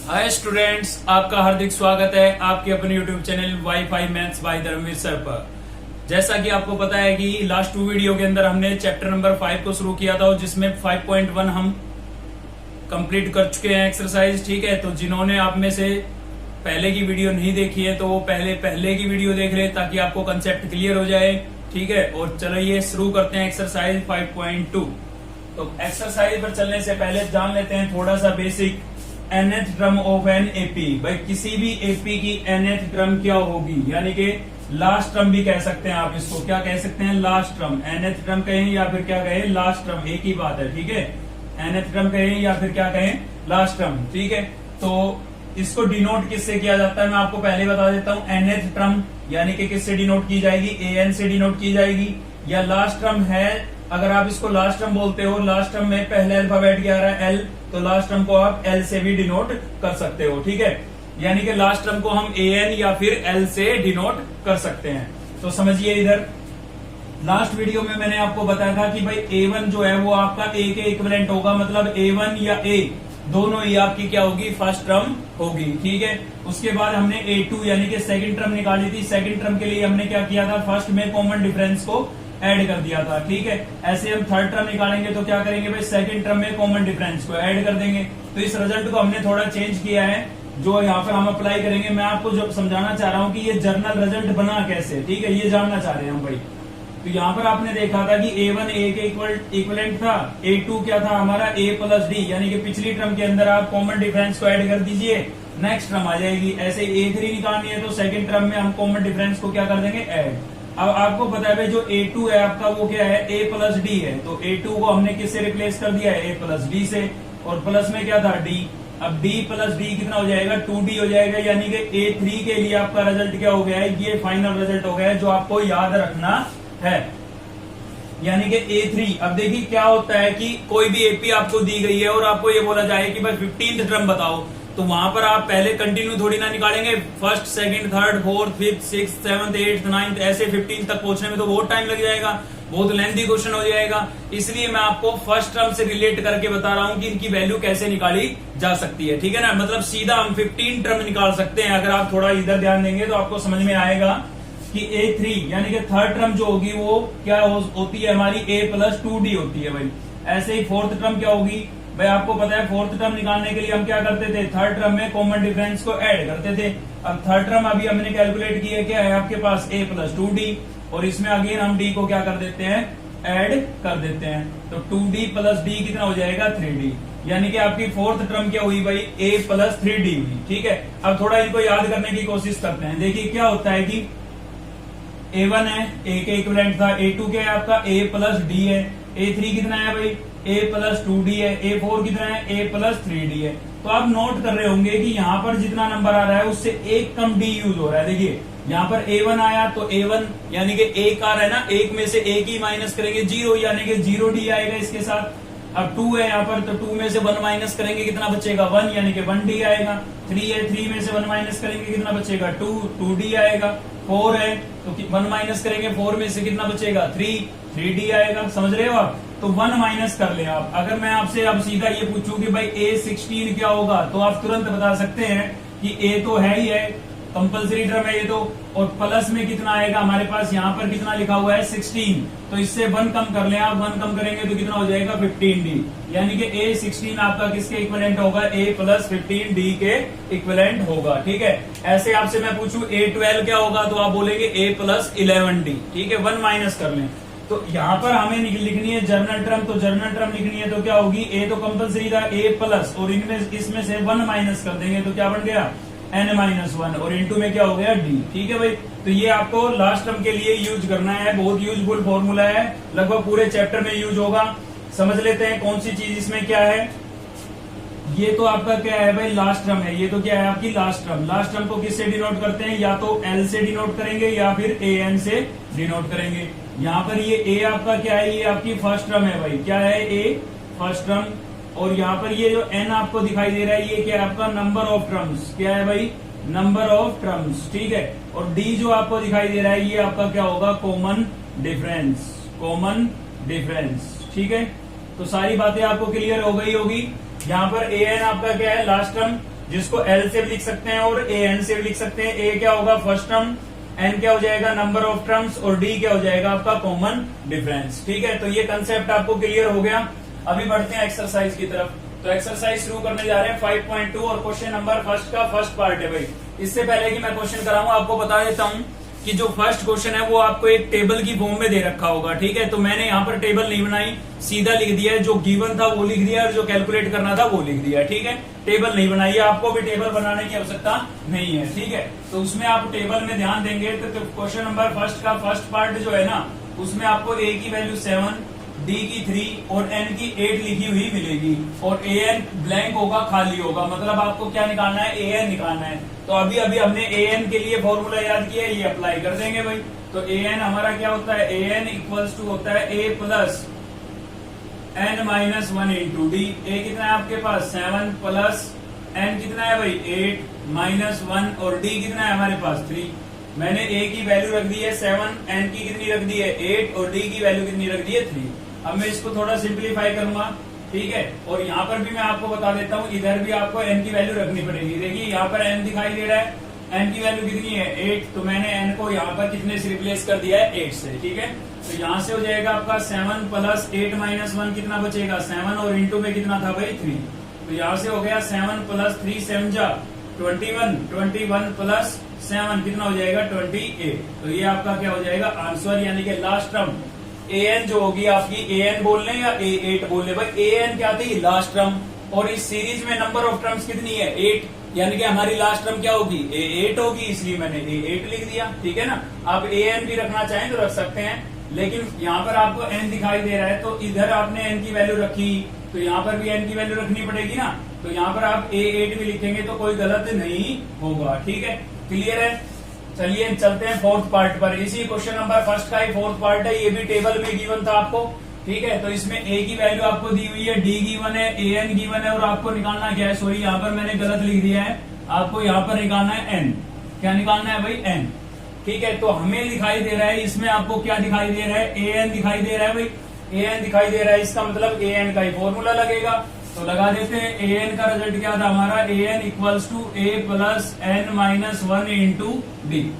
Hi students, आपका हार्दिक स्वागत है आपके अपने YouTube channel wifi maths by Dharmveer sir पर। जैसा कि आपको पता है कि लास्ट 2 वीडियो के अंदर हमने चैप्टर नंबर 5 को शुरू किया था और जिसमें 5.1 हम कंप्लीट कर चुके हैं एक्सरसाइज। ठीक है, तो जिन्होंने आप में से पहले की वीडियो नहीं देखी है तो वो पहले की वीडियो देख ले ताकि आपको कंसेप्ट क्लियर हो जाए। ठीक है, और चलिए शुरू करते हैं एक्सरसाइज 5.2। तो एक्सरसाइज पर चलने से पहले जान लेते हैं थोड़ा सा basic nth term of an AP. भाई किसी भी एपी की nth टर्म क्या होगी, यानी कि लास्ट टर्म भी कह सकते हैं आप इसको। क्या कह सकते हैं? Last term. nth टर्म कहें या फिर क्या कहें? लास्ट टर्म, एक ही बात है। ठीक है, nth टर्म कहें या फिर क्या कहें? Last term. ठीक है, तो इसको डिनोट किससे किया जाता है मैं आपको पहले बता देता हूं। nth टर्म यानी कि किससे डिनोट की जाएगी? an से डिनोट की जाएगी। या लास्ट टर्म है, अगर आप इसको लास्ट टर्म बोलते हो, लास्ट टर्म में पहले अल्फाबेट क्या आ रहा है? एल, तो लास्ट टर्म को आप एल से भी डिनोट कर सकते हो। ठीक है, यानी कि लास्ट टर्म को हम एन या फिर एल से डिनोट कर सकते हैं। तो समझिए, इधर लास्ट वीडियो में मैंने आपको बताया था कि भाई A1 जो है वो आपका A के इक्विवेलेंट होगा, मतलब A1 या A दोनों ही आपकी क्या होगी? फर्स्ट टर्म होगी। ठीक है, उसके बाद हमने A2 यानी कि सेकंड टर्म निकाली थी। सेकंड टर्म के लिए हमने क्या किया था? फर्स्ट में कॉमन डिफरेंस को ऐड कर दिया था। ठीक है, ऐसे हम थर्ड टर्म निकालेंगे तो क्या करेंगे भाई? सेकंड टर्म में कॉमन डिफरेंस को ऐड कर देंगे। तो इस रिजल्ट को हमने थोड़ा चेंज किया है, जो यहाँ पर हम अप्लाई करेंगे। मैं आपको जो समझाना चाह रहा हूँ कि ये जर्नल रिजल्ट बना कैसे। ठीक है, ये जानना चाह रहे हैं हम भाई। तो यहाँ पर आपने देखा था कि A1 A के इक्वलेंट था, A2 क्या था हमारा? A प्लस डी, यानी कि पिछली टर्म के अंदर आप कॉमन डिफरेंस को ऐड कर दीजिए, नेक्स्ट टर्म आ जाएगी। ऐसे A3 निकालनी है तो सेकंड टर्म में हम कॉमन डिफरेंस को क्या कर देंगे? ऐड। अब आपको पता है भाई जो A2 है आपका वो क्या है? A प्लस डी है। तो A2 को हमने किससे रिप्लेस कर दिया है? A प्लस डी से। और प्लस में क्या था? D। अब D प्लस डी कितना हो जाएगा? 2D हो जाएगा। यानी कि A3 के लिए आपका रिजल्ट क्या हो गया है? ये फाइनल रिजल्ट हो गया है जो आपको याद रखना है, यानी कि A3। अब देखिए क्या होता है कि कोई भी एपी आपको दी गई है और आपको ये बोला जाए कि भाई 15th टर्म बताओ, तो वहां पर आप पहले कंटिन्यू थोड़ी ना निकालेंगे। First, second, third, fourth, fifth, six, seventh, eighth, ninth, ऐसे 15 तक पहुंचने में तो बहुत टाइम लग जाएगा, बहुत लेंथी क्वेश्चन हो जाएगा। इसलिए मैं आपको फर्स्ट टर्म से रिलेट करके बता रहा हूं कि इनकी वैल्यू कैसे निकाली जा सकती है। ठीक है ना, मतलब सीधा हम 15 टर्म निकाल सकते हैं। अगर आप थोड़ा इधर ध्यान देंगे तो आपको समझ में आएगा कि A3 यानी कि थर्ड टर्म जो होगी वो क्या होती है हमारी? A प्लस 2D होती है भाई। ऐसे ही फोर्थ टर्म क्या होगी भाई? आपको पता है फोर्थ टर्म निकालने के लिए हम क्या करते थे? थर्ड टर्म में कॉमन डिफरेंस को ऐड करते थे। अब थर्ड टर्म अभी हमने कैलकुलेट किया, क्या है आपके पास? A प्लस 2D, और इसमें अगेन हम D को क्या कर देते हैं? ऐड कर देते हैं। तो 2D प्लस D कितना हो जाएगा? 3D। यानी कि आपकी फोर्थ टर्म क्या हुई भाई? A प्लस 3D हुई। ठीक है, अब थोड़ा इनको याद करने की कोशिश करते हैं। देखिए क्या होता है कि A1 है, A के इक्विवेलेंट था। A2 क्या है आपका? A प्लस डी है। A3 कितना है भाई? A प्लस 2D है। A4 कितना है? A प्लस 3D है। तो आप नोट कर रहे होंगे कि यहाँ पर जितना नंबर आ रहा है उससे एक कम D यूज हो रहा है। देखिए यहाँ पर A1 आया तो A1 यानी कि एक आ रहा है ना, एक में से एक ही माइनस करेंगे, 0 यानी कि 0D आएगा इसके साथ। अब 2 है यहाँ पर, तो 2 में से 1 माइनस करेंगे, कितना बचेगा? 1 यानी कि 1D आएगा। 3 है, 3 में से 1 माइनस करेंगे, कितना बचेगा? 2D आएगा। 4 है तो 1 माइनस करेंगे, 4 में से कितना बचेगा? 3D आएगा। समझ रहे हो आप? तो 1 माइनस कर ले आप। अगर मैं आपसे अब सीधा ये पूछूं कि भाई A16 क्या होगा, तो आप तुरंत बता सकते हैं कि A तो है ही है, कंपल्सरी टर्म है ये तो, और प्लस में कितना आएगा हमारे पास? यहाँ पर कितना लिखा हुआ है? 16। तो इससे 1 कम कर लें आप, 1 कम करेंगे तो कितना हो जाएगा? 15D। यानी कि A16 आपका किसके इक्विवेलेंट होगा? A प्लस 15D के इक्विवेलेंट होगा। ठीक है, ऐसे आपसे मैं पूछूं A12 क्या होगा, तो आप बोलेंगे A प्लस 11D। ठीक है, 1 माइनस कर लें। तो यहाँ पर हमें लिखनी है जर्नल टर्म, तो जर्नल टर्म लिखनी है तो क्या होगी? A तो कंपल्सरी था, A प्लस, और इनमें इसमें से 1 माइनस कर देंगे तो क्या बन गया? N-1, और इनटू में क्या हो गया? D। ठीक है भाई, तो ये आपको लास्ट टर्म के लिए यूज करना है। बहुत यूजफुल फॉर्मूला है, लगभग पूरे चैप्टर में यूज होगा। समझ लेते हैं कौन सी चीज इसमें क्या है। ये तो आपका क्या है भाई? लास्ट टर्म है। ये तो क्या है आपकी? Last term. लास्ट टर्म को किससे डिनोट करते हैं? या तो L से डिनोट करेंगे या फिर AN से डिनोट करेंगे। यहाँ पर ये A आपका क्या है? ये आपकी फर्स्ट टर्म है भाई। क्या है? A first term. और यहाँ पर ये जो N आपको दिखाई दे रहा है, ये क्या है आपका? Number of terms. क्या है भाई? Number of terms. ठीक है, और D जो आपको दिखाई दे रहा है, ये आपका क्या होगा? Common difference. Common difference. ठीक है, तो सारी बातें आपको क्लियर हो गई होगी। यहाँ पर AN आपका क्या है? Last term. जिसको एल से भी लिख सकते हैं और ए एन से भी लिख सकते हैं। ए क्या होगा फर्स्ट टर्म, एन क्या हो जाएगा नंबर ऑफ टर्म्स, और डी क्या हो जाएगा आपका कॉमन डिफरेंस। ठीक है, तो ये कंसेप्ट आपको क्लियर हो गया। अभी बढ़ते हैं एक्सरसाइज की तरफ। तो एक्सरसाइज शुरू करने जा रहे हैं 5.2 और क्वेश्चन नंबर फर्स्ट का फर्स्ट पार्ट है भाई। इससे पहले कि मैं क्वेश्चन कराऊं आपको बता देता हूं कि जो फर्स्ट क्वेश्चन है वो आपको एक टेबल की फॉर्म में दे रखा होगा। ठीक है, तो मैंने यहाँ पर टेबल नहीं बनाई, सीधा लिख दिया है, जो गिवन था वो लिख दिया और जो कैलकुलेट करना था वो लिख दिया। ठीक है, टेबल नहीं बनाई है, आपको भी टेबल बनाने की आवश्यकता नहीं है। ठीक है, तो उसमें आप टेबल में ध्यान देंगे तो क्वेश्चन नंबर फर्स्ट का फर्स्ट पार्ट जो है ना, उसमें आपको ए की वैल्यू 7, डी की 3 और एन की 8 लिखी हुई मिलेगी, और ए एन ब्लैंक होगा, खाली होगा, मतलब आपको क्या निकालना है, ए एन निकालना है। तो अभी अभी हमने ए एन के लिए फॉर्मूला याद किया है, ये अप्लाई कर देंगे भाई। तो ए एन हमारा क्या होता है, ए एन इक्वल्स टू होता है a plus n minus 1 into d. A कितना है आपके पास 7 प्लस एन कितना है भाई 8 माइनस 1 और डी कितना है हमारे पास 3। मैंने ए की वैल्यू रख दी है 7, एन की कितनी रख दी है 8 और डी की वैल्यू कितनी रख दी है 3। अब मैं इसको थोड़ा सिंप्लीफाई करूंगा। ठीक है, और यहाँ पर भी मैं आपको बता देता हूँ, इधर भी आपको एन की वैल्यू रखनी पड़ेगी। देखिए यहाँ पर एन दिखाई दे रहा है, एन की वैल्यू कितनी है 8, तो मैंने एन को यहाँ पर कितने से रिप्लेस कर दिया है 8 से। ठीक है, तो यहाँ से हो जाएगा आपका 7 प्लस 8 माइनस 1 कितना बचेगा 7 और इंटू में कितना था भाई 3। तो यहाँ से हो गया 7 प्लस 3 7 जा 21, 21 प्लस 7 कितना हो जाएगा 28। तो ये आपका क्या हो जाएगा आंसर, यानी कि लास्ट टर्म ए एन जो होगी आपकी, ए एन बोल लें या ए 8 बोल लें भाई। ए एन क्या थी लास्ट टर्म, और इस सीरीज में नंबर ऑफ टर्म्स कितनी है 8, यानी कि हमारी लास्ट टर्म क्या होगी ए 8 होगी, इसलिए मैंने ए 8 लिख दिया। ठीक है ना, आप ए एन भी रखना चाहें तो रख सकते हैं, लेकिन यहाँ पर आपको एन दिखाई दे रहा है तो इधर आपने एन की वैल्यू रखी, तो यहाँ पर भी एन की वैल्यू रखनी पड़ेगी ना। तो यहाँ पर आप ए 8 भी लिखेंगे तो कोई गलत नहीं होगा। ठीक है, क्लियर है। चलिए चलते हैं फोर्थ पार्ट पर। इसी क्वेश्चन नंबर फर्स्ट का ही फोर्थ पार्ट है, ये भी टेबल में गिवन था आपको। ठीक है, तो इसमें ए की वैल्यू आपको दी हुई है, डी गिवन है, ए एन गिवन है, और आपको निकालना क्या है, सॉरी यहाँ पर मैंने गलत लिख दिया है, आपको यहाँ पर निकालना है एन। क्या निकालना है भाई एन। ठीक है, तो हमें दिखाई दे रहा है, इसमें आपको क्या दिखाई दे रहा है, ए एन दिखाई दे रहा है भाई, ए एन दिखाई दे रहा है, इसका मतलब ए एन का ही फॉर्मूला लगेगा। तो लगा देते हैं, ए एन का रिजल्ट क्या था हमारा, a n equals to a plus n minus 1 into d.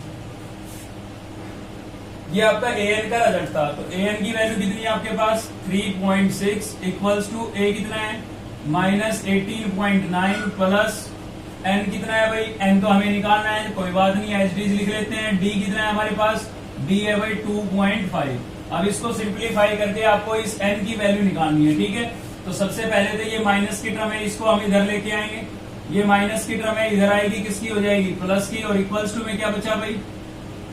ये आपका ए एन का रिजल्ट था। तो ए एन की वैल्यू कितनी है आपके पास 3.6 इक्वल्स टू ए कितना है माइनस 18.9 प्लस एन कितना है भाई, एन तो हमें निकालना है, कोई बात नहीं एच डी लिख लेते हैं। डी कितना है हमारे पास, डी है भाई 2.5। अब इसको सिंप्लीफाई करके आपको इस एन की वैल्यू निकालनी है। ठीक है, तो सबसे पहले तो ये माइनस की टर्म है, इसको हम इधर लेके आएंगे, ये माइनस की टर्म है इधर आएगी, किसकी हो जाएगी प्लस की, और इक्वल्स टू में क्या बचा भाई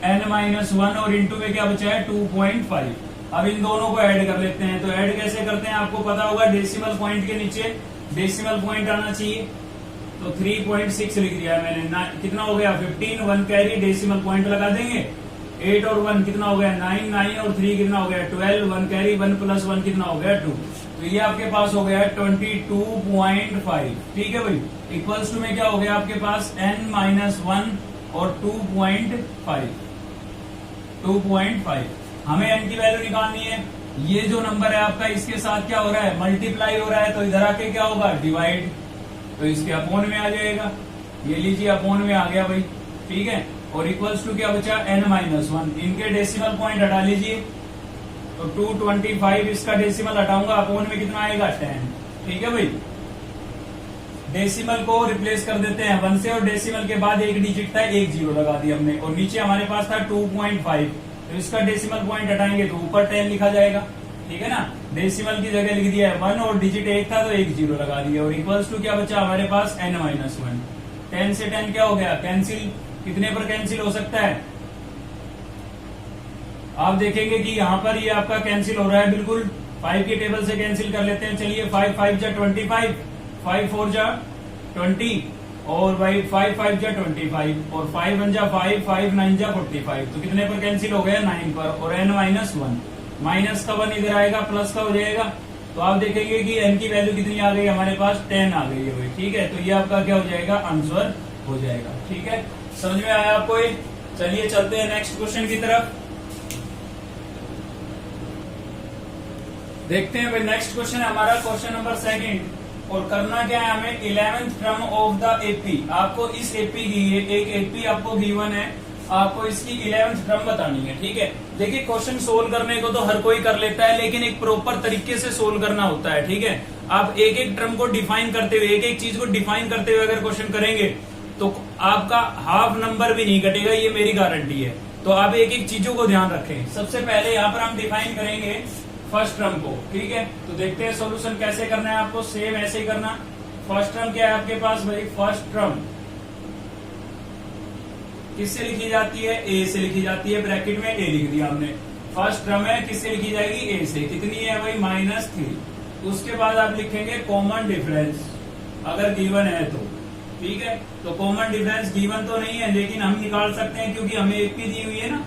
एन माइनस 1 और इंटू में क्या बचा है 2.5। अब इन दोनों को ऐड कर लेते हैं। तो ऐड कैसे करते हैं आपको पता होगा, डेसिमल पॉइंट के नीचे डेसिमल पॉइंट आना चाहिए। तो 3.6 लिख दिया है मैंने ना, कितना हो गया 15, 1 कैरी डेसिमल पॉइंट लगा देंगे, 8 और 1 कितना हो गया 9, 9 और 3 कितना हो गया 12, 1 कैरी 1 प्लस 1 कितना हो गया 2। तो ये आपके पास हो गया 22.5। ठीक है भाई, इक्वल्स टू में क्या हो गया आपके पास n माइनस 1 और 2.5। हमें n की वैल्यू निकालनी है। ये जो नंबर है आपका इसके साथ क्या हो रहा है मल्टीप्लाई हो रहा है, तो इधर आके क्या होगा डिवाइड, तो इसके अपोन में आ जाएगा। ये लीजिए अपोन में आ गया भाई। ठीक है, और इक्वल्स टू क्या बचा n माइनस 1, इनके डेसिमल पॉइंट हटा लीजिए, तो 225 इसका डेसिमल हटाऊंगा, अपोन में कितना आएगा 10। ठीक है भाई, डेसिमल को रिप्लेस कर देते हैं 1 से, और डेसिमल के बाद एक डिजिट था, एक जीरो लगा दिया हमने, और नीचे हमारे पास था 2.5, तो इसका डेसिमल पॉइंट हटाएंगे तो ऊपर 10 लिखा जाएगा। ठीक है ना, डेसिमल की जगह लिख दिया है 1 और डिजिट एक था तो एक जीरो लगा दिया, और इक्वल्स टू क्या बचा हमारे पास n माइनस 1। 10 से 10 क्या हो गया कैंसिल, कितने पर कैंसिल हो सकता है, आप देखेंगे कि यहाँ पर ये आपका कैंसिल हो रहा है बिल्कुल, 5 के टेबल से कैंसिल कर लेते हैं। चलिए 5 5 जा 25, 5 4 जा 20, और भाई 5 5 जा 25, और 5 1 जा 5, 5 9 जा 45, तो कितने पर कैंसिल हो गया 9 पर, और n माइनस 1, माइनस का 1 इधर आएगा, प्लस का हो जाएगा, तो आप देखेंगे कि n की वैल्यू कितनी आ गई हमारे पास 10 आ गई है भाई। ठीक है, तो ये आपका क्या हो जाएगा आंसर हो जाएगा। ठीक है, समझ में आया आपको ये। चलिए चलते हैं नेक्स्ट क्वेश्चन की तरफ, देखते हैं भाई। नेक्स्ट क्वेश्चन है हमारा क्वेश्चन नंबर 2। और करना क्या है हमें 11th term of the AP. आपको इस एपी की एक एपी आपको गिवन है, आपको इसकी 11th टर्म बतानी है। ठीक है, देखिए क्वेश्चन सोल्व करने को तो हर कोई कर लेता है, लेकिन एक प्रॉपर तरीके से सोल्व करना होता है। ठीक है, आप एक एक टर्म को डिफाइन करते हुए, एक एक चीज को डिफाइन करते हुए अगर क्वेश्चन करेंगे तो आपका हाफ नंबर भी नहीं कटेगा, ये मेरी गारंटी है। तो आप एक एक चीजों को ध्यान रखें। सबसे पहले यहाँ पर हम डिफाइन करेंगे फर्स्ट टर्म को। ठीक है, तो देखते हैं सॉल्यूशन कैसे करना है आपको। सेम ऐसे ही करना। फर्स्ट टर्म क्या है आपके पास भाई? फर्स्ट टर्म किससे लिखी जाती है? ए से लिखी जाती है। ब्रैकेट में ए लिख दिया हमने। फर्स्ट टर्म है, किससे लिखी जाएगी? ए से। कितनी है भाई? -3। उसके बाद आप लिखेंगे कॉमन डिफरेंस, अगर गिवन है तो। ठीक है, तो कॉमन डिफरेंस गिवन तो नहीं है, लेकिन हम निकाल सकते हैं क्योंकि हमें एक भी दी हुई है ना,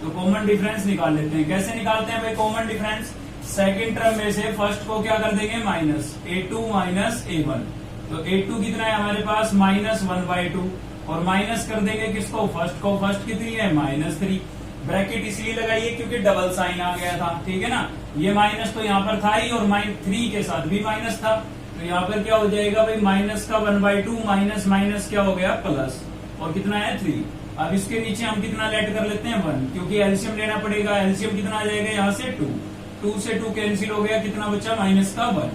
तो कॉमन डिफरेंस निकाल लेते हैं। कैसे निकालते हैं भाई कॉमन डिफरेंस? सेकंड टर्म में से फर्स्ट को क्या कर देंगे? -a2 -a1। तो a2 कितना है हमारे पास? -1/2। और माइनस कर देंगे किसको? फर्स्ट को। फर्स्ट कितनी है? -3। ब्रैकेट इसलिए लगाइए क्योंकि डबल साइन आ गया था। ठीक है ना, ये माइनस तो यहाँ पर था ही, और -3 के साथ भी माइनस था, तो यहाँ पर क्या हो जाएगा भाई? माइनस का 1/2 माइनस माइनस क्या हो गया? प्लस। और कितना है? 3। अब इसके नीचे हम कितना लेट कर लेते हैं? 1, क्योंकि एलसीएम लेना पड़ेगा। एलसीएम कितना आ जाएगा यहाँ से? 2 से 2 कैंसिल हो गया, कितना बचा? -1।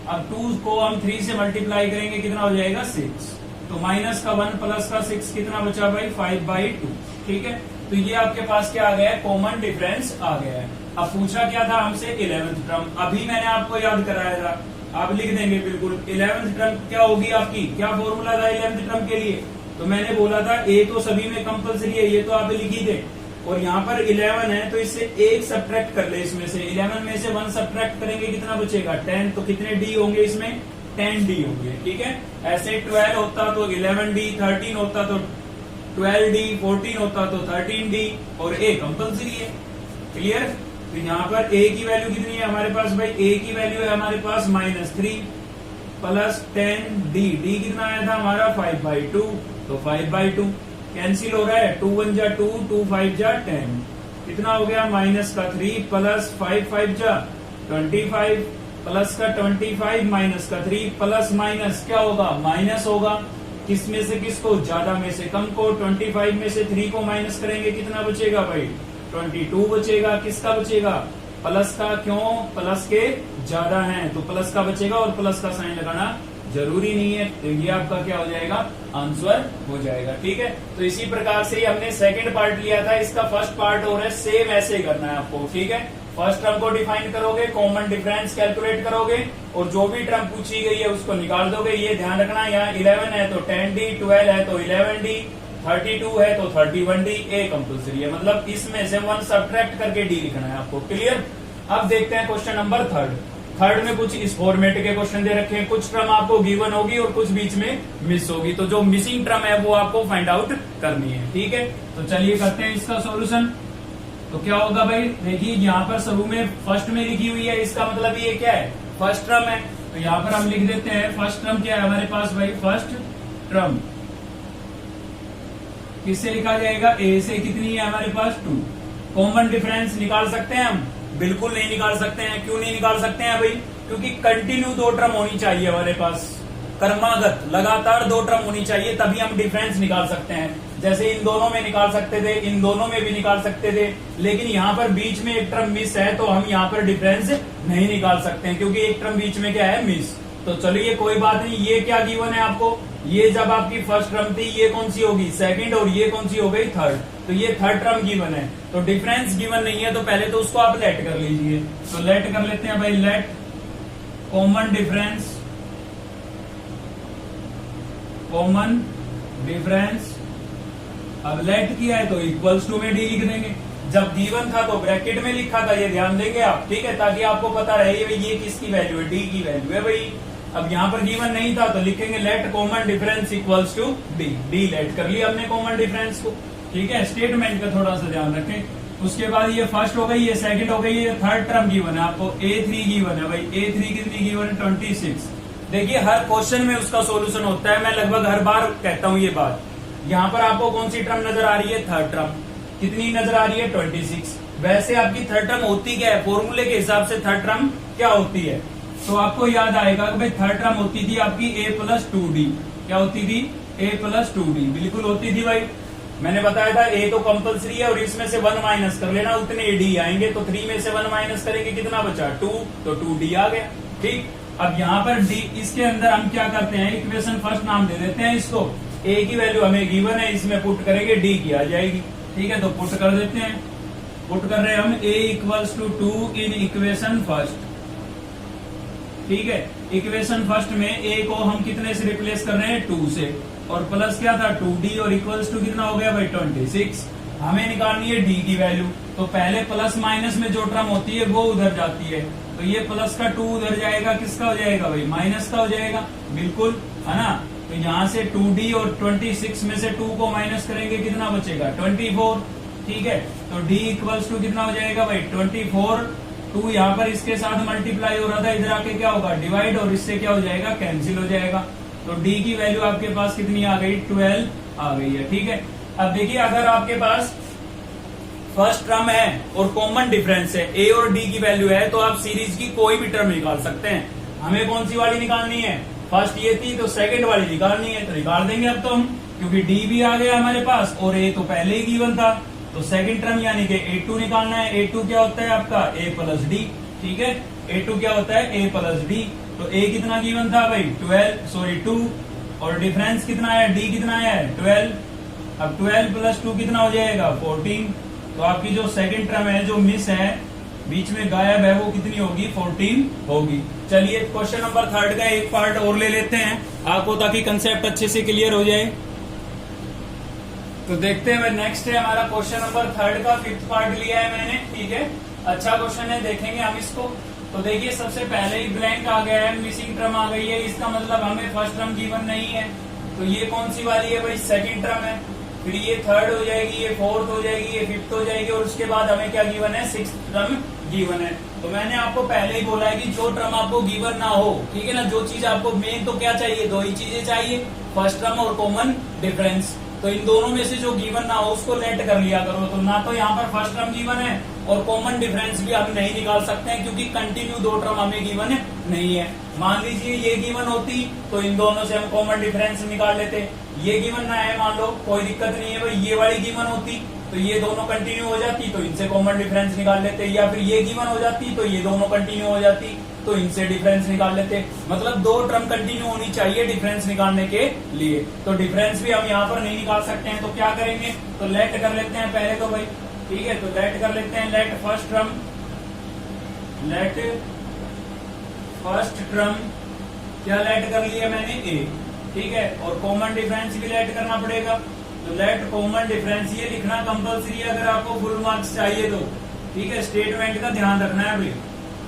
अब 2 को हम 3 से मल्टीप्लाई करेंगे, कितना हो जाएगा? 6। तो -1 प्लस का 6 कितना बचा भाई? 5/2। ठीक है, तो ये आपके पास क्या आ गया है? कॉमन डिफरेंस आ गया है। अब पूछा क्या था हमसे? 11th term. अभी मैंने आपको याद कराया था, आप लिख देंगे बिल्कुल। 11th टर्म क्या होगी आपकी? क्या फॉर्मूला था 11th टर्म के लिए? तो मैंने बोला था ए तो सभी में कंपलसरी है, ये तो आप लिख ही थे। और यहाँ पर 11 है, तो इससे 1 सब्ट्रैक्ट कर ले इसमें से। 11 में से 1 सब्ट्रैक्ट करेंगे, कितना बचेगा? 10। तो कितने डी होंगे इसमें? 10 डी होंगे। ठीक है, ऐसे 12 होता तो 11 डी, 13 होता तो 12 डी, 14 होता तो 13 डी, और ए कंपलसरी है। क्लियर? तो यहाँ पर ए की वैल्यू कितनी है हमारे पास भाई? ए की वैल्यू है हमारे पास -3 प्लस 10 डी। डी कितना आया था हमारा? 5/2। तो 5/2 कैंसिल हो रहा है। 2 1 जा 2, 2 5 जा 10। कितना हो गया? -3 प्लस 5 5 जा 25 प्लस का 25 माइनस का 3 प्लस माइनस क्या होगा? माइनस होगा। किस में से किसको? ज्यादा में से कम को। 25 में से 3 को माइनस करेंगे, कितना बचेगा भाई? 22 बचेगा। किसका बचेगा? प्लस का। क्यों? प्लस के ज्यादा है तो प्लस का बचेगा, और प्लस का साइन लगाना जरूरी नहीं है। तो ये आपका क्या हो जाएगा? आंसर हो जाएगा। ठीक है, तो इसी प्रकार से हमने सेकंड पार्ट लिया था, इसका फर्स्ट पार्ट हो रहा है। सेम ऐसे ही करना है आपको। ठीक है, फर्स्ट टर्म को डिफाइन करोगे, कॉमन डिफरेंस कैलकुलेट करोगे, और जो भी टर्म पूछी गई है उसको निकाल दोगे। ये ध्यान रखना, यहाँ 11 है तो 10 डी, 12 है तो 11 डी, 32 है तो 31 डी। ए कंपल्सरी है, मतलब इसमें से 1 सब्ट्रैक्ट करके डी लिखना है आपको। क्लियर? अब देखते हैं क्वेश्चन नंबर थर्ड में कुछ इस फॉर्मेट के क्वेश्चन दे रखे हैं। कुछ टर्म आपको गिवन होगी और कुछ बीच में मिस होगी, तो जो मिसिंग टर्म है वो आपको फाइंड आउट करनी है। ठीक है, तो चलिए करते हैं इसका सॉल्यूशन। तो क्या होगा भाई? देखिए यहाँ पर शुरू में फर्स्ट में लिखी हुई है, इसका मतलब ये क्या है? फर्स्ट टर्म है। तो यहाँ पर हम लिख देते हैं फर्स्ट टर्म क्या है हमारे पास भाई? फर्स्ट टर्म किससे लिखा जाएगा? ए से। कितनी है हमारे पास? 2। कॉमन डिफरेंस निकाल सकते हैं हम? बिल्कुल नहीं निकाल सकते हैं। क्यों नहीं निकाल सकते हैं भाई? क्योंकि कंटिन्यू 2 टर्म होनी चाहिए हमारे पास, क्रमागत लगातार 2 टर्म होनी चाहिए, तभी हम डिफरेंस निकाल सकते हैं। जैसे इन दोनों में निकाल सकते थे, इन दोनों में भी निकाल सकते थे, लेकिन यहाँ पर बीच में एक टर्म मिस है, तो हम यहाँ पर डिफरेंस नहीं निकाल सकते हैं, क्योंकि एक टर्म बीच में क्या है? मिस। तो चलिए कोई बात नहीं। ये क्या गिवन है आपको? ये जब आपकी फर्स्ट टर्म थी, ये कौन सी होगी? सेकंड, और ये कौन सी हो गई? थर्ड। तो ये थर्ड टर्म गिवन है, तो डिफरेंस गिवन नहीं है, तो पहले तो उसको आप लेट कर लीजिए। तो लेट कर लेते हैं भाई। Late common difference, common difference. अब लेट किया है तो इक्वल्स टू में डी लिख देंगे। जब गिवन था तो ब्रैकेट में लिखा था, ये ध्यान देंगे आप। ठीक है, ताकि आपको पता रहे ये किसकी वैल्यू है? डी की वैल्यू है भाई। अब यहाँ पर गिवन नहीं था तो लिखेंगे let common difference equals to D. D let कर लिया हमने कॉमन डिफरेंस को। ठीक है, स्टेटमेंट का थोड़ा सा ध्यान रखें। उसके बाद ये फर्स्ट हो गई, ये सेकंड हो गई, ये थर्ड टर्म गिवन है आपको। A3 गिवन है भाई। A3 कितनी गिवन है? 26। देखिए हर क्वेश्चन में उसका सोल्यूशन होता है, मैं लगभग हर बार कहता हूँ ये बात। यहाँ पर आपको कौन सी टर्म नजर आ रही है? Third term. कितनी नजर आ रही है? 26। वैसे आपकी थर्ड टर्म होती क्या है? फॉर्मूले के हिसाब से थर्ड टर्म क्या होती है? तो आपको याद आएगा कि भाई थर्ड टर्म होती थी आपकी a+2d। क्या होती थी? a+2d बिल्कुल होती थी भाई। मैंने बताया था a तो कंपलसरी है और इसमें से 1 माइनस कर लेना, उतने d आएंगे। तो 3 में से 1 माइनस करेंगे, कितना बचा? 2, तो 2d आ गया। ठीक, अब यहाँ पर d, इसके अंदर हम क्या करते हैं, इक्वेशन फर्स्ट नाम दे देते हैं इसको। a की वैल्यू हमें गिवन है, इसमें पुट करेंगे d की आ जाएगी। ठीक है, तो पुट कर देते हैं। पुट कर रहे हैं हम a = 2 इन इक्वेशन फर्स्ट। ठीक है, इक्वेशन फर्स्ट में a को हम कितने से रिप्लेस कर रहे हैं? 2 से, और प्लस क्या था? 2d, और इक्वल्स टू कितना हो गया भाई? 26। हमें निकालनी है d की वैल्यू। तो पहले प्लस माइनस में जो टर्म होती है वो उधर जाती है, तो ये प्लस का 2 उधर जाएगा, किसका हो जाएगा भाई? माइनस का हो जाएगा, बिल्कुल है ना। तो यहाँ से 2d और 26 में से 2 को माइनस करेंगे, कितना बचेगा? 24। ठीक है, तो d इक्वल्स टू कितना हो जाएगा भाई? 24। 2 यहाँ पर इसके साथ मल्टीप्लाई हो रहा था, इधर आके क्या होगा? डिवाइड, और इससे क्या हो जाएगा? कैंसिल हो जाएगा। तो d की वैल्यू आपके पास कितनी आ गई? 12 आ गई है। ठीक है, अब देखिए अगर आपके पास फर्स्ट टर्म है और कॉमन डिफरेंस है, a और d की वैल्यू है, तो आप सीरीज की कोई भी टर्म निकाल सकते हैं। हमें कौन सी वाली निकालनी है? फर्स्ट ये थी, तो सेकंड वाली निकालनी है, तो निकाल देंगे अब तो हम, क्योंकि d भी आ गया हमारे पास और a तो पहले ही गिवन था। तो सेकंड टर्म यानी कि a2 निकालना है। a2 क्या होता है आपका? a+d। ठीक है, a2 क्या होता है? a+d। तो a कितना गिवन था भाई? 2, और डिफरेंस कितना है? d कितना है? 12। अब 12 + 2 कितना हो जाएगा? 14। तो आपकी जो सेकंड टर्म है, जो मिस है, बीच में गायब है, वो कितनी होगी? 14 होगी। चलिए क्वेश्चन नंबर 3 का एक पार्ट और ले लेते हैं आपको, ताकि कंसेप्ट अच्छे से क्लियर हो जाए। तो देखते हैं, नेक्स्ट है हमारा क्वेश्चन नंबर 3 का 5th पार्ट लिया है मैंने। ठीक है, अच्छा क्वेश्चन है, देखेंगे हम इसको। तो देखिए सबसे पहले ही ब्लैंक आ गया है, मिसिंग टर्म आ गई है, इसका मतलब हमें फर्स्ट टर्म गिवन नहीं है। तो ये कौन सी वाली है भाई? सेकंड टर्म है। फिर ये थर्ड हो जाएगी, ये फोर्थ हो जाएगी, ये फिफ्थ हो जाएगी, और उसके बाद हमें क्या गिवन है? 6th टर्म गिवन है। तो मैंने आपको पहले ही बोला है कि जो टर्म आपको गिवन ना हो, ठीक है ना, जो चीज आपको मेन तो क्या चाहिए? 2 ही चीजें चाहिए, फर्स्ट टर्म और कॉमन डिफरेंस। तो इन दोनों में से जो गिवन ना हो उसको लेट कर लिया करो। तो ना तो यहाँ पर फर्स्ट टर्म गिवन है और कॉमन डिफरेंस भी हम नहीं निकाल सकते हैं, क्योंकि कंटिन्यू 2 टर्म हमें गिवन नहीं है। मान लीजिए ये गिवन होती तो इन दोनों से हम कॉमन डिफरेंस निकाल लेते। ये गिवन ना है मान लो, कोई दिक्कत नहीं है भाई। ये वाली गिवन होती तो ये दोनों कंटिन्यू हो जाती, तो इनसे कॉमन डिफरेंस निकाल लेते। या फिर ये गिवन हो जाती तो ये दोनों कंटिन्यू हो जाती, तो इनसे डिफरेंस निकाल लेते। मतलब 2 टर्म कंटिन्यू होनी चाहिए डिफरेंस निकालने के लिए। तो डिफरेंस भी हम यहाँ पर नहीं निकाल सकते हैं, तो क्या करेंगे? तो लेट कर लेते हैं पहले तो भाई। ठीक है, तो लेट कर लेते हैं। Let first term, let first term क्या लेट कर लिया मैंने? a। ठीक है, और कॉमन डिफरेंस भी लेट करना पड़ेगा। तो लेट कॉमन डिफरेंस ये लिखना कंपलसरी है अगर आपको फुल मार्क्स चाहिए तो। ठीक है, स्टेटमेंट का ध्यान रखना है भाई।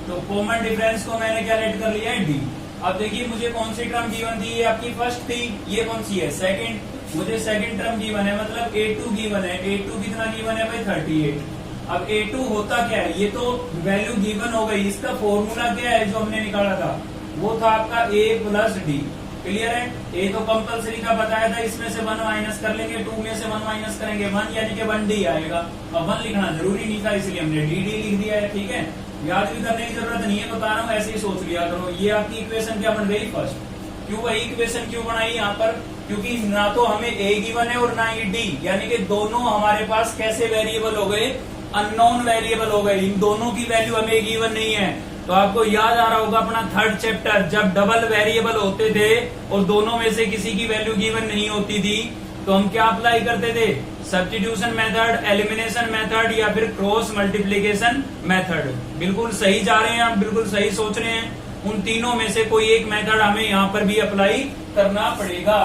तो कॉमन डिफरेंस को मैंने क्या लेट कर लिया है? d। अब देखिए मुझे कौन सी टर्म गिवन थी? ये आपकी फर्स्ट थी। ये कौन सी है? सेकंड। मुझे सेकंड टर्म गिवन है, मतलब a2 गिवन है। a2 कितना गिवन है भाई? 38। अब a2 होता क्या है? ये तो वैल्यू गिवन हो गई। इसका फॉर्मूला क्या है जो हमने निकाला था? वो था आपका a+d। क्लियर है? a तो कंपलसरी का बताया था, इसमें से 1 माइनस कर लेंगे, 2 में से 1 माइनस करेंगे 1, यानी कि 1d आएगा। अब 1 लिखना जरूरी नहीं था, इसलिए हमने dd लिख दिया है। ठीक है, याद भी करने की जरूरत नहीं है, बता रहा हूँ, ऐसे ही सोच लिया करो। ये आपकी इक्वेशन क्या बन गई? फर्स्ट। क्यों वही इक्वेशन क्यों बनाई यहाँ पर? क्योंकि ना तो हमें a गिवन है और ना ही d, यानी कि दोनों हमारे पास कैसे वेरिएबल हो गए? अननोन वेरिएबल हो गए। इन दोनों की वैल्यू हमें गिवन नहीं है। तो आपको याद आ रहा होगा अपना 3rd चैप्टर, जब डबल वेरिएबल होते थे और दोनों में से किसी की वैल्यू गिवन नहीं होती थी, तो हम क्या अप्लाई करते थे? सब्स्टिट्यूशन मेथड, एलिमिनेशन मेथड, या फिर क्रॉस मल्टीप्लीकेशन मेथड। बिल्कुल सही जा रहे हैं आप, बिल्कुल सही सोच रहे हैं। उन तीनों में से कोई एक मेथड हमें यहाँ पर भी अप्लाई करना पड़ेगा।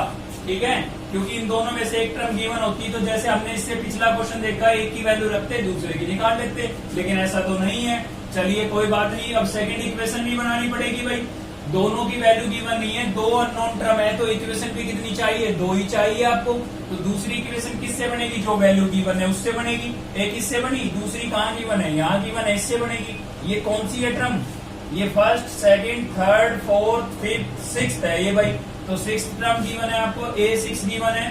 ठीक है, क्योंकि इन दोनों में से एक टर्म गिवन होती, तो जैसे हमने इससे पिछला क्वेश्चन देखा, एक की वैल्यू रखते दूसरे की निकाल लेते, लेकिन ऐसा तो नहीं है। चलिए कोई बात नहीं, अब सेकंड इक्वेशन भी बनानी पड़ेगी भाई। दोनों की वैल्यू गिवन नहीं है, 2 अननोन टर्म है, तो इक्वेशन भी कितनी चाहिए? 2 ही चाहिए आपको। तो दूसरी इक्वेशन किससे बनेगी? जो वैल्यू गिवन है उससे बनेगी। एक इससे बनी, दूसरी कहाँ गिवन है? यहाँ गिवन है, इससे बनेगी। ये कौन सी है टर्म? ये first, second, third, fourth, fifth, sixth है ये भाई। तो 6th टर्म गिवन है आपको, a6 गिवन है।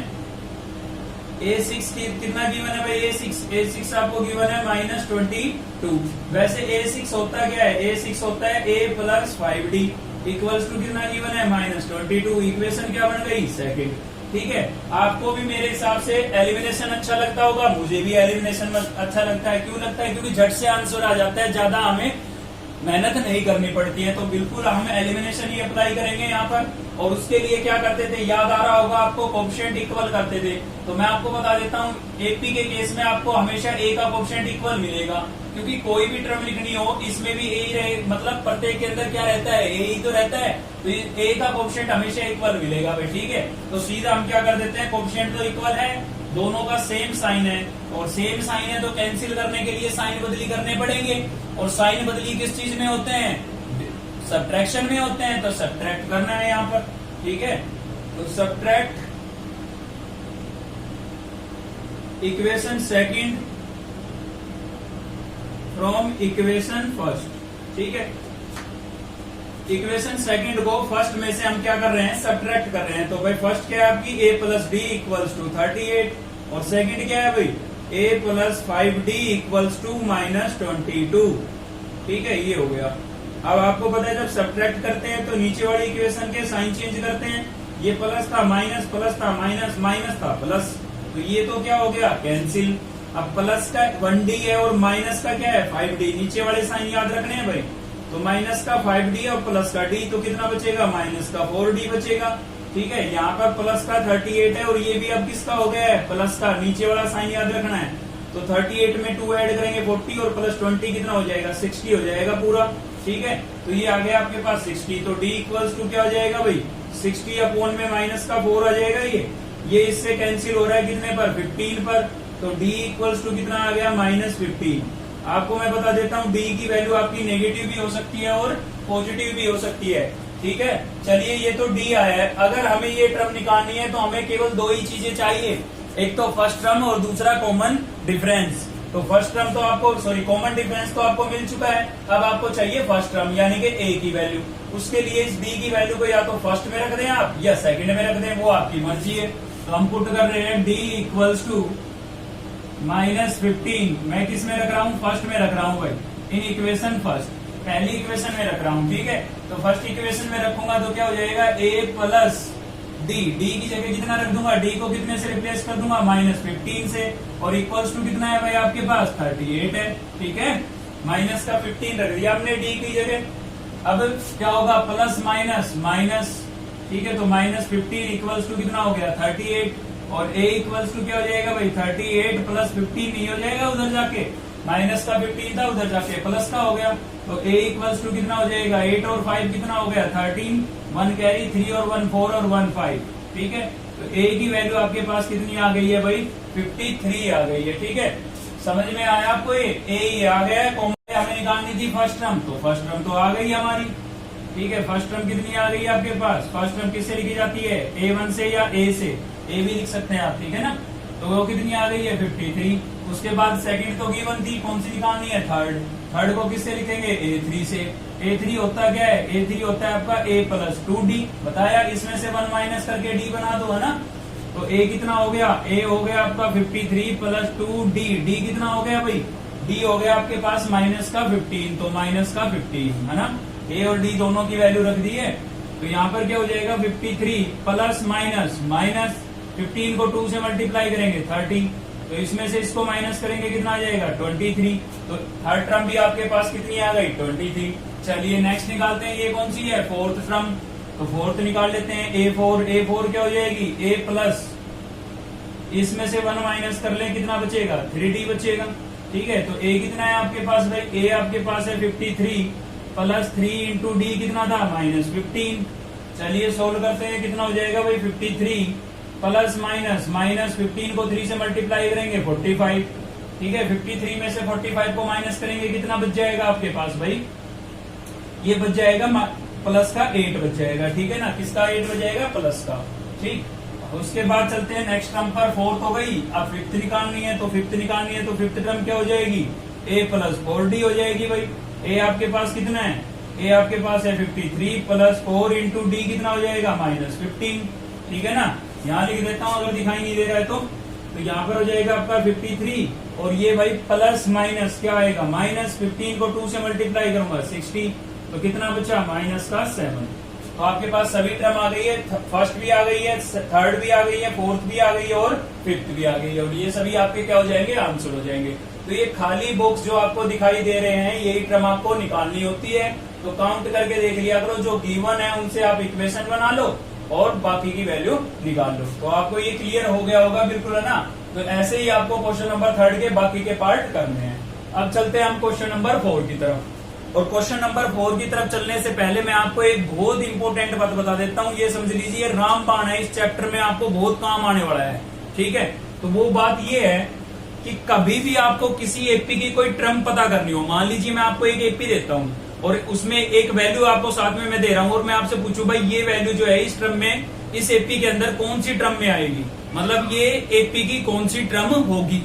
A6 कितना गिवन है भाई, A6 आपको गिवन है -22। वैसे A6 होता क्या है, A6 होता है A plus 5D equals to कितना गिवन है -22। इक्वेशन क्या बन गई, सेकंड। ठीक है, आपको भी मेरे हिसाब से एलिमिनेशन अच्छा लगता होगा, मुझे भी एलिमिनेशन अच्छा लगता है। क्यों लगता है, क्योंकि झट से आंसर आ जाता है, ज्यादा हमें मेहनत नहीं करनी पड़ती है। तो बिल्कुल हम एलिमिनेशन ही अप्लाई करेंगे यहाँ पर। और उसके लिए क्या करते थे, याद आ रहा होगा आपको, कोएफिशिएंट इक्वल करते थे। तो मैं आपको बता देता हूँ, एपी के केस में आपको हमेशा ए का कोएफिशिएंट इक्वल मिलेगा, क्योंकि कोई भी टर्म लिखनी हो इसमें भी ए ही रहे, मतलब प्रत्येक के अंदर क्या रहता है, ए ही तो रहता है। तो ए का कोएफिशिएंट हमेशा इक्वल मिलेगा भाई। ठीक है, तो सीधा हम क्या कर देते हैं, कोएफिशिएंट तो इक्वल है, दोनों का सेम साइन है, और सेम साइन है तो कैंसिल करने के लिए साइन बदली करने पड़ेंगे। और साइन बदली किस चीज में होते हैं, सब्ट्रैक्शन में होते हैं, तो सब्ट्रैक्ट करना है यहाँ पर। ठीक है, तो subtract equation second from equation first. ठीक है, इक्वेशन सेकंड को फर्स्ट में से हम क्या कर रहे हैं, सब्ट्रैक्ट कर रहे हैं। तो भाई फर्स्ट क्या है आपकी, a plus D equals to 38, और सेकंड क्या है भाई, a plus 5d equals to -22। ठीक है, ये हो गया। अब आपको पता है जब सब्ट्रैक्ट करते हैं तो नीचे वाली इक्वेशन के साइन चेंज करते हैं। ये प्लस था माइनस, प्लस था माइनस, माइनस था प्लस, तो ये तो क्या हो गया, कैंसिल। अब प्लस का 1d है और माइनस का क्या है 5d, नीचे वाले साइन याद रखने हैं भाई। तो माइनस का 5d और प्लस का d, तो कितना बचेगा, माइनस का 4d बचेगा। ठीक है, यहाँ पर प्लस का 38 है, और ये भी अब किसका हो गया है, प्लस का, नीचे वाला साइन याद रखना है। तो 38 में 2 ऐड करेंगे 40, और प्लस 20 कितना हो जाएगा, 60 हो जाएगा पूरा। ठीक है, तो ये आ गया आपके पास 60। तो d इक्वल्स टू क्या हो जाएगा भाई, 60 अपॉन में माइनस का 4 आ जाएगा। ये इससे कैंसिल हो रहा है कितने पर, 15 पर। तो d इक्वल्स टू कितना आ गया, -15। आपको मैं बता देता हूँ, d की वैल्यू आपकी नेगेटिव भी हो सकती है और पॉजिटिव भी हो सकती है। ठीक है, चलिए ये तो d आया है। अगर हमें ये टर्म निकालनी है तो हमें केवल दो ही चीजें चाहिए, एक तो फर्स्ट टर्म और दूसरा कॉमन डिफरेंस। तो फर्स्ट टर्म तो आपको, सॉरी कॉमन डिफरेंस तो आपको मिल चुका है। अब आपको चाहिए फर्स्ट टर्म यानी कि a की वैल्यू। उसके लिए इस d की वैल्यू को या तो फर्स्ट में रख दें आप या सेकंड में रख दें, वो आपकी मर्जी है। तो हम पुट कर रहे हैं d इक्वल्स टू -15। मैं किस में रख रहा हूँ, फर्स्ट में रख रहा हूँ भाई, इन इक्वेशन फर्स्ट, पहली इक्वेशन में रख रहा हूँ। ठीक है, तो फर्स्ट इक्वेशन में रखूंगा तो क्या हो जाएगा, a प्लस d, d की जगह कितना रख दूंगा, d को कितने से रिप्लेस कर दूंगा, -15 से, और इक्वल्स टू कितना है भाई आपके पास, 38 है। ठीक है, माइनस का 15 रख दिया आपने d की जगह। अब क्या होगा, प्लस माइनस माइनस। ठीक है, तो -15 इक्वल्स टू कितना हो गया, 38, और a इक्वल्स टू क्या हो जाएगा भाई, 38 प्लस 15 नहीं हो जाएगा, उधर जाके माइनस का 15 था, उधर जाके प्लस का हो गया। तो a इक्वल्स टू कितना हो जाएगा, 8 और 5 कितना हो गया, 13, 1 कैरी, 3 और 1 4 और 1 5। ठीक है, तो a की वैल्यू आपके पास कितनी आ गई है भाई, 53 आ गई है। ठीक है, समझ में आया आपको, ये आ गया है। कॉमन हमें निकालनी थी फर्स्ट टर्म, तो फर्स्ट टर्म तो आ गई हमारी। ठीक है, फर्स्ट टर्म कितनी आ गई आपके पास, फर्स्ट टर्म किससे लिखी जाती है, a1 से या a से, a भी लिख सकते हैं आप। ठीक है ना, तो वो कितनी आ गई है, 53। उसके बाद सेकंड तो गिवन थी, कौन सी निकालनी है, थर्ड। थर्ड को किससे लिखेंगे, a3 से। a3 होता क्या है, a3 होता है आपका a प्लस 2d, बताया, इसमें से 1 माइनस करके d बना दो, है ना। तो a कितना हो गया, a हो गया आपका 53 प्लस 2d, d कितना हो गया भाई, d हो गया आपके पास माइनस का 15, तो माइनस का 15, है ना। a और d दोनों की वैल्यू रख दी है, तो यहाँ पर क्या हो जाएगा, 53 प्लस माइनस माइनस 15 को 2 से मल्टीप्लाई करेंगे 30, तो इसमें से इसको माइनस करेंगे कितना आ जाएगा, 23। तो थर्ड टर्म भी आपके पास कितनी आ गई, 23। चलिए नेक्स्ट निकालते हैं, ये कौन सी है, फोर्थ टर्म। तो फोर्थ निकाल लेते हैं, a4 क्या हो जाएगी, a प्लस, इसमें से 1 माइनस कर लें, कितना बचेगा, 3d बचेगा। ठीक है, तो a कितना है आपके पास भाई, a आपके पास है 53 प्लस 3 इंटू डी कितना था, -15। चलिए सोल्व करते हैं, कितना हो जाएगा भाई, 53 प्लस माइनस 15 को 3 से मल्टीप्लाई करेंगे 45। ठीक है, 53 में से 45 को माइनस करेंगे, कितना बच जाएगा आपके पास भाई, ये बच जाएगा प्लस का 8 बच जाएगा। ठीक है ना, किसका 8 बच जाएगा, प्लस का। ठीक, उसके बाद चलते हैं नेक्स्ट टर्म पर, फोर्थ हो गई। अब फिफ्थ निकालनी है, तो फिफ्थ निकालनी है, तो फिफ्थ टर्म क्या हो जाएगी, a प्लस 4d हो जाएगी भाई। a आपके पास कितना है, a आपके पास है 53 प्लस 4 इंटू डी कितना हो जाएगा, -15। ठीक है ना, यहाँ लिख देता हूँ अगर दिखाई नहीं दे रहा है तो। तो यहाँ पर हो जाएगा आपका 53 और ये भाई प्लस माइनस क्या आएगा, माइनस 15 को 2 से मल्टीप्लाई करूंगा 60, तो कितना बचा माइनस का 7। तो आपके पास सभी टर्म आ गई है, फर्स्ट भी आ गई है, थर्ड भी आ गई है, फोर्थ भी आ गई है और फिफ्थ भी आ गई है, और ये सभी आपके क्या हो जाएंगे, आंसर हो जाएंगे। तो ये खाली बॉक्स जो आपको दिखाई दे रहे हैं यही टर्म आपको निकालनी होती है। तो काउंट करके देख लिया करो, जो गिवन है उनसे आप इक्वेशन बना लो और बाकी की वैल्यू निकाल लो। तो आपको ये क्लियर हो गया होगा, बिल्कुल है ना। तो ऐसे ही आपको क्वेश्चन नंबर 3 के बाकी के पार्ट करने हैं। अब चलते हैं हम क्वेश्चन नंबर 4 की तरफ। और क्वेश्चन नंबर 4 की तरफ चलने से पहले मैं आपको एक बहुत इंपॉर्टेंट बात बता देता हूँ। ये समझ लीजिए रामबाण है, इस चैप्टर में आपको बहुत काम आने वाला है, ठीक है। तो वो बात ये है कि कभी भी आपको किसी एपी की कोई टर्म पता करनी हो, मान लीजिए मैं आपको एक एपी देता हूँ और उसमें एक वैल्यू आपको साथ में मैं दे रहा हूँ और मैं आपसे पूछूं भाई ये वैल्यू जो है इस टर्म में, इस एपी के अंदर कौन सी टर्म में आएगी, मतलब ये एपी की कौन सी टर्म होगी,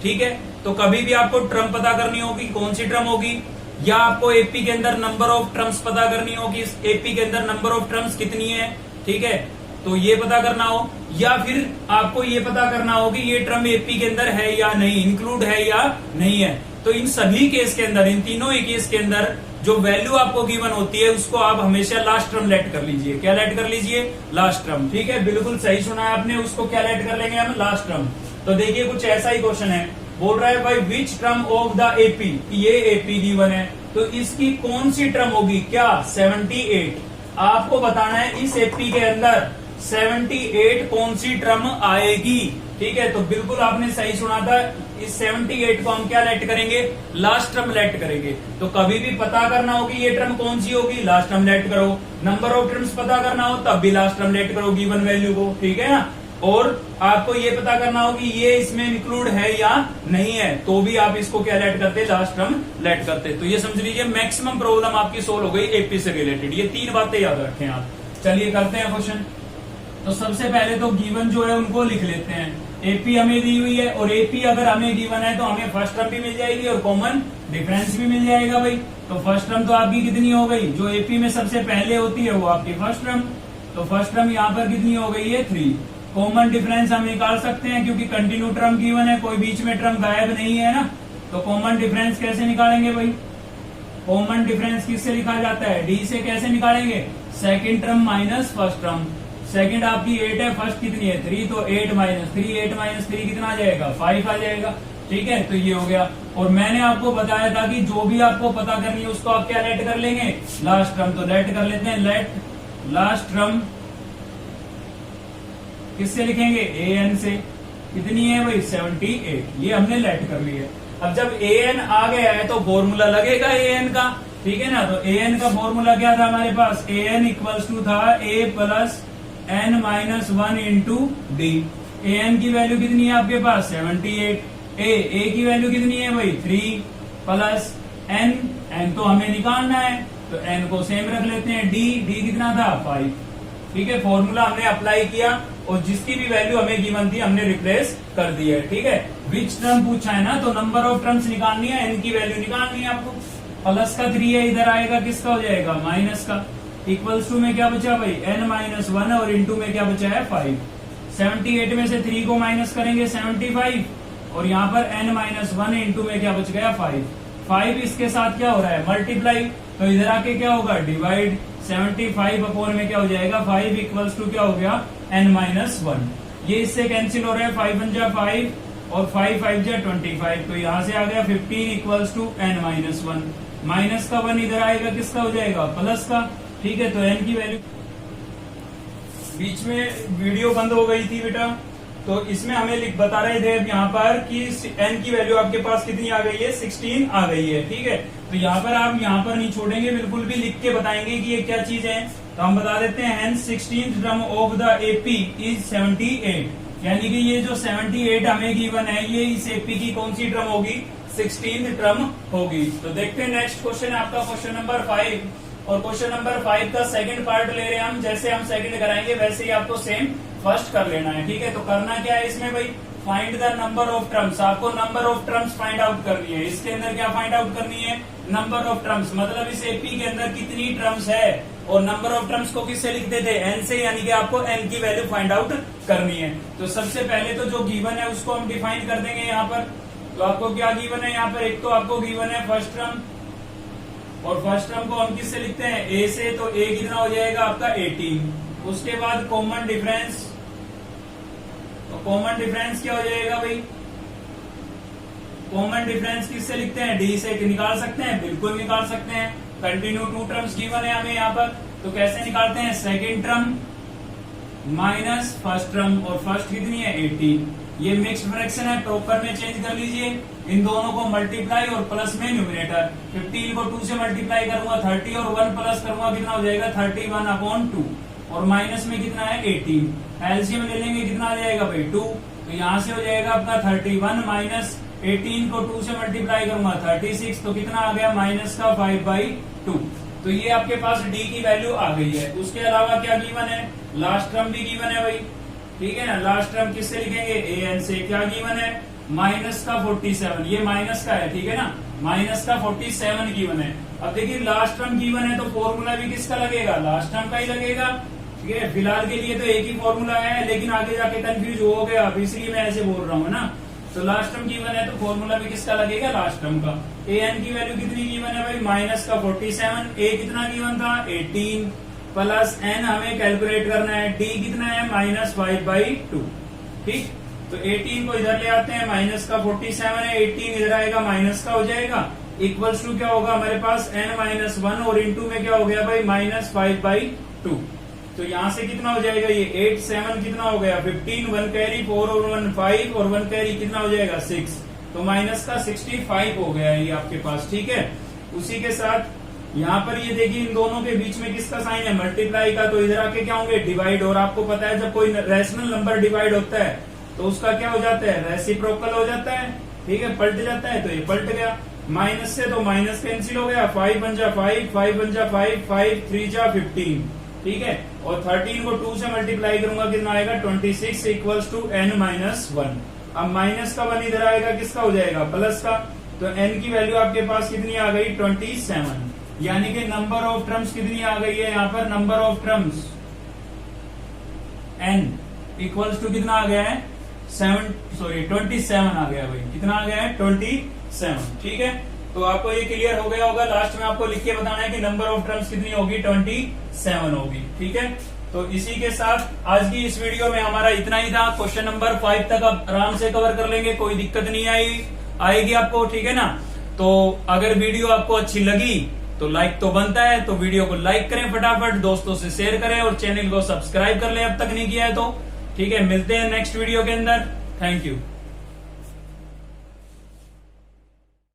ठीक है। तो कभी भी आपको टर्म पता करनी होगी, कौन सी टर्म होगी, या आपको एपी के अंदर नंबर ऑफ टर्म्स पता करनी होगी, इस एपी के अंदर नंबर ऑफ टर्म्स कितनी है, ठीक है, तो ये पता करना हो, या फिर आपको ये पता करना हो कि ये टर्म एपी के अंदर है या नहीं, इंक्लूड है या नहीं है। तो इन सभी केस के अंदर, इन तीनों ही केस के अंदर जो वैल्यू आपको गिवन होती है उसको आप हमेशा लास्ट टर्म लेट कर लीजिए। क्या लेट कर लीजिए, लास्ट टर्म, ठीक है, बिल्कुल सही सुना है आपने। उसको क्या लेट कर लेंगे हम, लास्ट टर्म। तो देखिए कुछ ऐसा ही क्वेश्चन है, बोल रहा है भाई which term of the AP, ये एपी गिवन है तो इसकी कौन सी टर्म होगी, क्या 78। आपको बताना है इस एपी के अंदर 78 कौन सी टर्म आएगी, ठीक है। तो बिल्कुल आपने सही सुना था, इस 78 को हम क्या लेट करेंगे, लास्ट टर्म लेट करेंगे। तो कभी भी पता करना होगी ये टर्म कौन सी होगी, लास्ट टर्म लेट करो। नंबर ऑफ टर्म्स पता करना हो तब भी लास्ट टर्म लेट करो गिवन वैल्यू को, ठीक है ना। और आपको ये पता करना हो कि ये इसमें इंक्लूड है या नहीं है, तो भी आप इसको क्या लेट करते, लास्ट टर्म लेट करते। तो ये समझ लीजिए मैक्सिमम प्रॉब्लम आपकी सोल्व हो गई एपी से रिलेटेड। ये 3 बातें याद रखें आप। चलिए करते हैं क्वेश्चन। तो सबसे पहले तो गिवन जो है उनको लिख लेते हैं। एपी हमें दी हुई है और एपी अगर हमें गिवन है तो हमें फर्स्ट टर्म भी मिल जाएगी और कॉमन डिफरेंस भी मिल जाएगा भाई। तो फर्स्ट टर्म तो आपकी कितनी हो गई, जो एपी में सबसे पहले होती है वो आपकी फर्स्ट टर्म। तो फर्स्ट टर्म यहाँ पर कितनी हो गई है, 3। कॉमन डिफरेंस हम निकाल सकते हैं क्योंकि कंटिन्यू टर्म गिवन है, कोई बीच में टर्म गायब नहीं है ना। तो कॉमन डिफरेंस कैसे निकालेंगे भाई, कॉमन डिफरेंस किससे लिखा जाता है, डी से। कैसे निकालेंगे, second term minus first term. Second आपकी 8 है, फर्स्ट कितनी है 3, तो 8 माइनस 3, 8 माइनस 3 कितना आ जाएगा, 5 आ जाएगा, ठीक है। तो ये हो गया। और मैंने आपको बताया था कि जो भी आपको पता करनी है उसको आप क्या लेट कर लेंगे, लास्ट टर्म। तो लेट कर लेते हैं, लेट लास्ट टर्म किससे लिखेंगे, ए एन से। कितनी है भाई, 78, ये हमने लेट कर ली है। अब जब ए एन आ गया है तो फॉर्मूला लगेगा ए एन का, ठीक है ना। तो ए एन का फॉर्मूला क्या था हमारे पास, ए एन इक्वल्स टू था a plus n minus 1 into d. A n की वैल्यू कितनी है आपके पास, 78। ए की वैल्यू कितनी है भाई, 3 प्लस एन, एन तो हमें निकालना है तो एन को सेम रख लेते हैं। डी कितना था, 5, ठीक है। फॉर्मूला हमने अप्लाई किया और जिसकी भी वैल्यू हमें गिवन थी हमने रिप्लेस कर दी है, ठीक है। विच टर्म पूछा है ना, तो नंबर ऑफ टर्म्स निकालनी है, एन की वैल्यू निकालनी है आपको। प्लस का 3 है, इधर आएगा किसका हो जाएगा, माइनस का। इक्वल्स टू में क्या बचा भाई, n माइनस 1 और इंटू में क्या बचा है 5। 78 में से 3 को माइनस करेंगे 75 और यहाँ पर n माइनस 1 इंटू में क्या बच गया 5। 5 इसके साथ क्या हो रहा है, मल्टीप्लाई। तो इधर आके क्या होगा, डिवाइड। 75 अपॉन में क्या हो जाएगा 5 इक्वल्स टू क्या हो गया, n माइनस 1। ये इससे कैंसिल हो रहा है, 5 1 जा 5 और 5 5 जा 25। तो यहाँ से आ गया 15 equals to n minus 1। Minus का 1 इधर आएगा, किसका हो जाएगा, प्लस का, ठीक है। तो n की वैल्यू, बीच में वीडियो बंद हो गई थी बेटा, तो इसमें हमें बता रहे थे यहाँ पर कि n की वैल्यू आपके पास कितनी आ गई है, 16 आ गई है, ठीक है। तो यहाँ पर आप यहाँ पर नहीं छोड़ेंगे, बिल्कुल भी लिख के बताएंगे कि ये क्या चीज है। तो हम बता देते हैं, hence 16th term of the AP is 78। यानी कि ये जो 78 हमें गिवन है, ये इस एपी की कौन सी टर्म होगी, 16th टर्म होगी। तो देखते हैं नेक्स्ट क्वेश्चन है आपका क्वेश्चन नंबर 5। और क्वेश्चन नंबर 5 का सेकंड पार्ट ले रहे हैं हम। जैसे हम सेकंड कराएंगे वैसे ही आपको सेम फर्स्ट कर लेना है, ठीक है। तो करना क्या है इसमें भाई, find the number of terms. आपको number of terms find out करनी है। इसके अंदर क्या फाइंड आउट करनी है, नंबर ऑफ टर्म्स, मतलब इस एपी के अंदर कितनी टर्म्स है और नंबर ऑफ टर्म्स को किससे लिखते थे, एन से, यानी कि आपको एन की वैल्यू फाइंड आउट करनी है। तो सबसे पहले तो जो गिवन है उसको हम डिफाइन कर देंगे यहाँ पर। तो आपको क्या गिवन है यहाँ पर, एक तो आपको गिवन है फर्स्ट टर्म, और फर्स्ट टर्म को हम किससे लिखते हैं, ए से। तो ए कितना हो जाएगा आपका 18। उसके बाद कॉमन डिफरेंस, तो कॉमन डिफरेंस क्या हो जाएगा भाई, कॉमन डिफरेंस किससे लिखते हैं, डी से। निकाल सकते हैं, बिल्कुल निकाल सकते हैं। कंटिन्यू टू टर्म्स गिवन है हमें यहाँ पर, तो कैसे निकालते हैं, second term minus first term, और फर्स्ट कितनी है 18। ये मिक्स्ड फ्रैक्शन है, प्रॉपर में चेंज कर लीजिए। इन दोनों को मल्टीप्लाई और प्लस में न्यूमिनेटर, 15 को 2 से मल्टीप्लाई करूंगा 30, और 1 प्लस करूंगा कितना हो जाएगा 31/2, और माइनस में कितना है 18। एलसीएम ले लेंगे कितना आ जाएगा भाई 2। तो यहाँ से हो जाएगा अपना 31 माइनस 18 को 2 से मल्टीप्लाई करूंगा 36, तो कितना आ गया माइनस का 5/2। तो ये आपके पास डी की वैल्यू आ गई है। उसके अलावा क्या गिवन है, लास्ट टर्म भी गिवन है भाई, ठीक है ना। लास्ट टर्म किससे लिखेंगे, ए एन से। क्या गिवन है, माइनस का 47, ये माइनस का है, ठीक है ना, माइनस का 47 गिवन है। अब देखिए लास्ट टर्म गिवन है तो फॉर्मूला भी किसका लगेगा, लास्ट टर्म का ही लगेगा, ठीक है। फिलहाल के लिए तो एक ही फॉर्मूला है, लेकिन आगे जाके कंफ्यूज हो गया आप, इसलिए मैं ऐसे बोल रहा हूँ ना। तो लास्ट टर्म गिवन है तो फॉर्मूला भी किसका लगेगा, लास्ट टर्म का। ए एन की वैल्यू कितनी गिवन है भाई, माइनस का 47, ए कितना गिवन था 18, प्लस एन हमें कैलकुलेट करना है, डी कितना है माइनस 5/2, ठीक। तो 18 को इधर ले आते हैं, माइनस का 47 है, 18 इधर आएगा माइनस का हो जाएगा, इक्वल्स टू क्या होगा हमारे पास n-1, और इंटू में क्या हो गया भाई माइनस 5/2। तो यहाँ से कितना हो जाएगा, ये 8 7 कितना हो गया 15, 1 कैरी 4 और 1 5, और 1 कैरी कितना हो जाएगा 6, तो माइनस का 65 हो गया ये आपके पास, ठीक है। उसी के साथ यहाँ पर ये देखिए इन दोनों के बीच में किसका साइन है, मल्टीप्लाई का। तो इधर आके क्या होंगे, डिवाइड। और आपको पता है जब कोई रैशनल नंबर डिवाइड होता है तो उसका क्या हो जाता है, रेसिप्रोकल हो जाता है, ठीक है, पलट जाता है। तो ये पलट गया, माइनस से तो माइनस कैंसिल हो गया, 5 बन जा 5, 5 बन जा 5, 5 3 जा 15, ठीक है। और 13 को 2 से मल्टीप्लाई करूंगा कितना आएगा 26 इक्वल्स टू n-1। अब माइनस का 1 इधर आएगा, किसका हो जाएगा, प्लस का। तो n की वैल्यू आपके पास कितनी आ गई 27, यानी कि नंबर ऑफ टर्म्स कितनी आ गई है यहाँ पर, number of terms n equals to कितना आ गया है 27 आ गया भाई, कितना आ गया है 27, ठीक है। तो आपको ये क्लियर हो गया होगा। लास्ट में आपको लिख के बताना है कि नंबर ऑफ टर्म्स कितनी होगी 27 होगी, ठीक है। तो इसी के साथ आज की इस वीडियो में हमारा इतना ही था। क्वेश्चन नंबर 5 तक आप आराम से कवर कर लेंगे, कोई दिक्कत नहीं आएगी आपको, ठीक है ना। तो अगर वीडियो आपको अच्छी लगी तो लाइक तो बनता है, तो वीडियो को लाइक करें फटाफट, दोस्तों से शेयर करें, और चैनल को सब्सक्राइब कर लें अब तक नहीं किया है तो, ठीक है। मिलते हैं नेक्स्ट वीडियो के अंदर, थैंक यू।